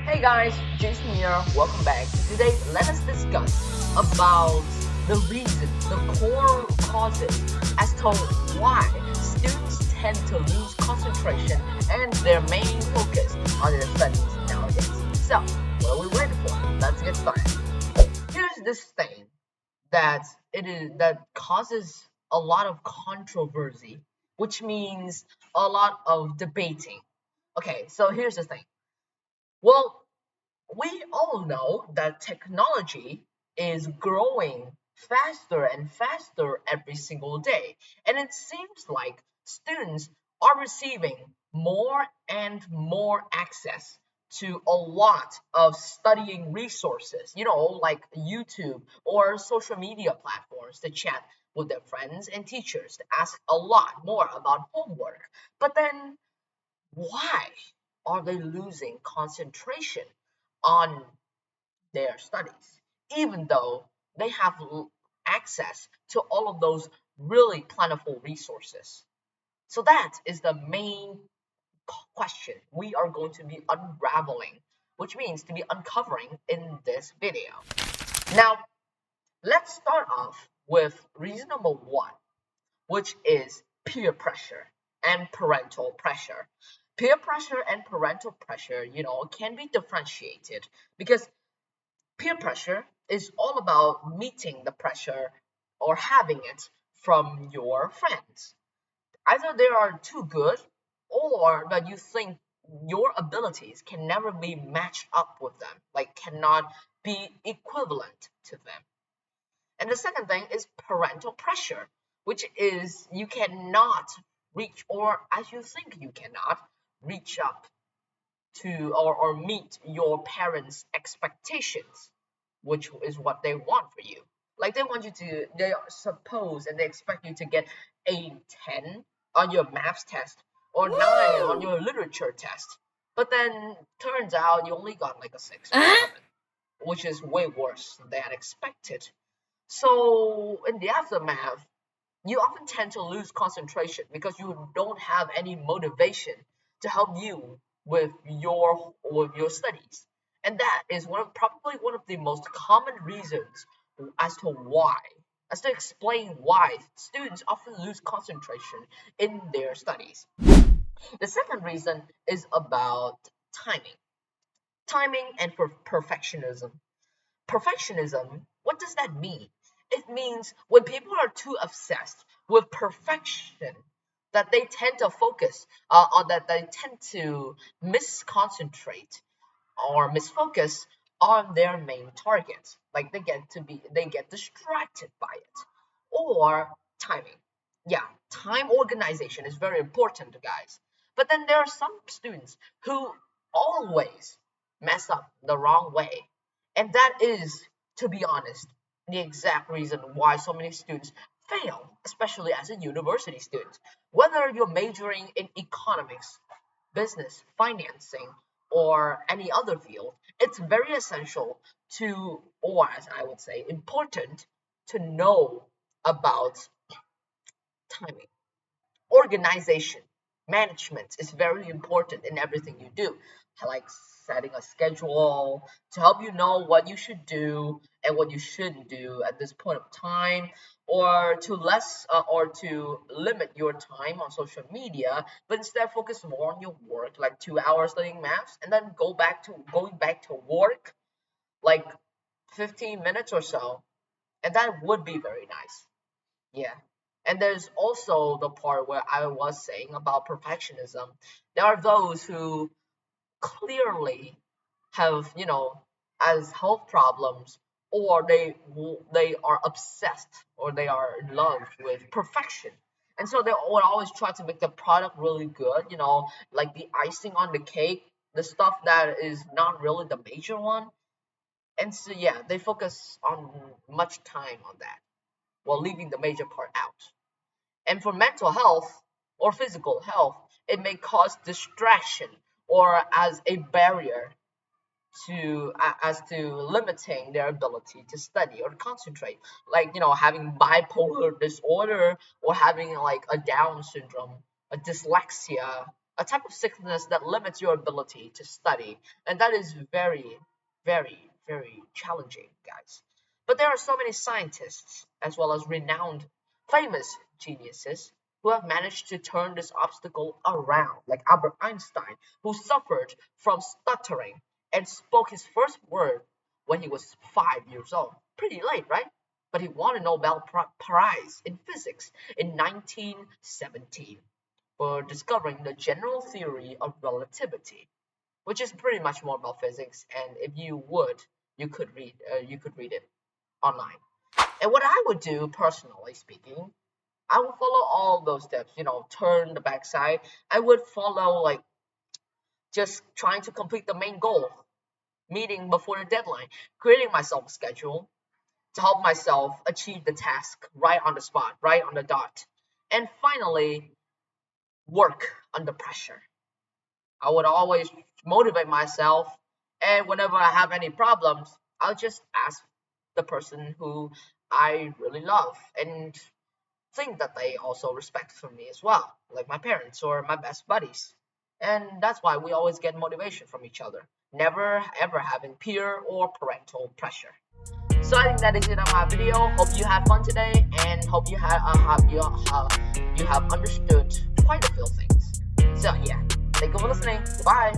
Hey guys, Jason here. Welcome back. Today, let us discuss about the reason, the core causes as to why students tend to lose concentration and their main focus on their studies nowadays. So, what are we waiting for? Let's get started. Here's this thing that causes a lot of controversy, which means a lot of debating. Okay, so here's the thing. Well, we all know that technology is growing faster and faster every single day, and it seems like students are receiving more and more access to a lot of studying resources, like YouTube or social media platforms to chat with their friends and teachers to ask a lot more about homework. But then why are they losing concentration on their studies, even though they have access to all of those really plentiful resources? So that is the main question we are going to be unraveling, which means to be uncovering in this video. Now, let's start off with reason number one, which is peer pressure and parental pressure. Peer pressure and parental pressure, can be differentiated because peer pressure is all about meeting the pressure or having it from your friends. Either they are too good or that you think your abilities can never be matched up with them, like cannot be equivalent to them. And the second thing is parental pressure, which is you cannot reach, or as you think you cannot reach up to or meet your parents' expectations, which is what they want for you. Like they suppose and they expect you to get a 10 on your maths test or 9 on your literature test. But then turns out you only got like a 6 or 7, which is way worse than expected. So in the aftermath, you often tend to lose concentration because you don't have any motivation to help you with your studies. And that is probably one of the most common reasons as to why, as to explain why students often lose concentration in their studies. The second reason is about timing. Timing and perfectionism. Perfectionism, what does that mean? It means when people are too obsessed with perfection that they tend to focus on that they tend to misconcentrate or misfocus on their main target. Like they get distracted by it. Or timing. Yeah, time organization is very important, guys. But then there are some students who always mess up the wrong way. And that is, to be honest, the exact reason why so many students fail, especially as a university student. Whether you're majoring in economics, business, financing, or any other field, it's very essential to, or as I would say, important to know about timing. Organization, management is very important in everything you do, like setting a schedule to help you know what you should do and what you shouldn't do at this point of time, or to limit your time on social media, but instead focus more on your work, like 2 hours studying maths and then going back to work like 15 minutes or so, and that would be very nice. Yeah. And there's also the part where I was saying about perfectionism. There are those who clearly have, as health problems, or they are obsessed or they are in love with perfection. And so they would always try to make the product really good, like the icing on the cake, the stuff that is not really the major one. And so yeah, they focus on much time on that while leaving the major part out. And for mental health or physical health, it may cause distraction or as a barrier as to limiting their ability to study or concentrate, like having bipolar disorder or having like a Down syndrome, a dyslexia, a type of sickness that limits your ability to study, and that is very, very, very challenging, guys. But there are so many scientists, as well as renowned, famous geniuses, who have managed to turn this obstacle around, like Albert Einstein, who suffered from stuttering and spoke his first word when he was 5 years old. Pretty late, right? But he won a Nobel Prize in physics in 1917 for discovering the general theory of relativity, which is pretty much more about physics. And if you would, you could read it online. And what I would do, personally speaking, I would follow all those steps. Turn the backside. I would follow like just trying to complete the main goal, meeting before the deadline, creating myself a schedule to help myself achieve the task right on the spot, right on the dot. And finally, work under pressure. I would always motivate myself, and whenever I have any problems, I'll just ask the person who I really love and think that they also respect for me as well, like my parents or my best buddies. And that's why we always get motivation from each other, never ever having peer or parental pressure. So I think that is it on my video. Hope you had fun today, and hope you have understood quite a few things. So yeah, thank you for listening. Goodbye.